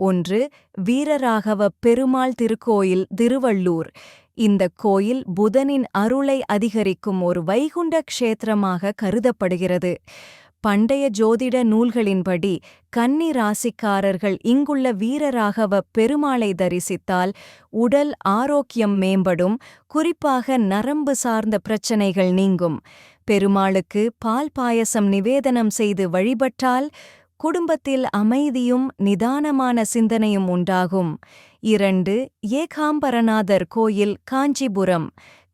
ஒன்று வீரராகவ பெருமாள் திருக்கோயில் திருவள்ளூர். இந்த கோயில் புதனின் அருளை அதிகரிக்கும் ஒரு வைகுண்ட க்ஷேத்திரமாக கருதப்படுகிறது. பண்டைய ஜோதிட நூல்களின்படி கன்னி ராசிக்காரர்கள் இங்குள்ள வீரராகவ பெருமாளை தரிசித்தால் உடல் ஆரோக்கியம் மேம்படும், குறிப்பாக நரம்பு சார்ந்த பிரச்சனைகள் நீங்கும். பெருமாளுக்கு பால் பாயசம் நிவேதனம் செய்து வழிபட்டால் குடும்பத்தில் அமைதியும் நிதானமான சிந்தனையும் உண்டாகும். 2. ஏகாம்பரநாதர் கோயில் காஞ்சிபுரம்.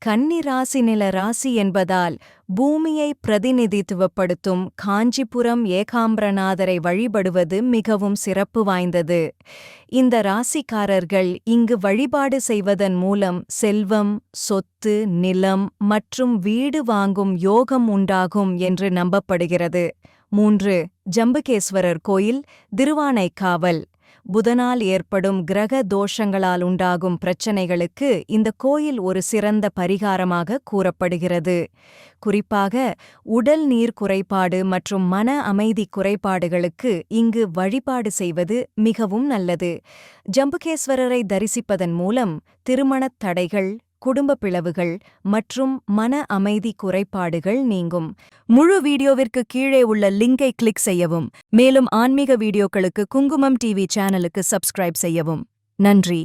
கன்னி ராசி நில ராசி என்பதால் பூமியை பிரதிநிதித்துவப்படுத்தும் காஞ்சிபுரம் ஏகாம்பரநாதரை வழிபடுவது மிகவும் சிறப்பு வாய்ந்தது. இந்த ராசிக்காரர்கள் இங்கு வழிபாடு செய்வதன் மூலம் செல்வம், சொத்து, நிலம் மற்றும் வீடு வாங்கும் யோகம் உண்டாகும் என்று நம்பப்படுகிறது. 3. ஜம்புகேஸ்வரர் கோயில் திருவானைக்காவல். புதனால் ஏற்படும் கிரக தோஷங்களால் உண்டாகும் பிரச்சனைகளுக்கு இந்த கோயில் ஒரு சிறந்த பரிகாரமாக கூறப்படுகிறது. குறிப்பாக உடல் நீர் குறைபாடு மற்றும் மன அமைதி குறைபாடுகளுக்கு இங்கு வழிபாடு செய்வது மிகவும் நல்லது. ஜம்புகேஸ்வரரை தரிசிப்பதன் மூலம் திருமணத் தடைகள், குடும்ப பிளவுகள் மற்றும் மன அமைதி குறைபாடுகள் நீங்கும். முழு வீடியோவிற்கு கீழே உள்ள லிங்கை கிளிக் செய்யவும். மேலும் ஆன்மீக வீடியோக்களுக்கு குங்குமம் டிவி சேனலுக்கு சப்ஸ்கிரைப் செய்யவும். நன்றி.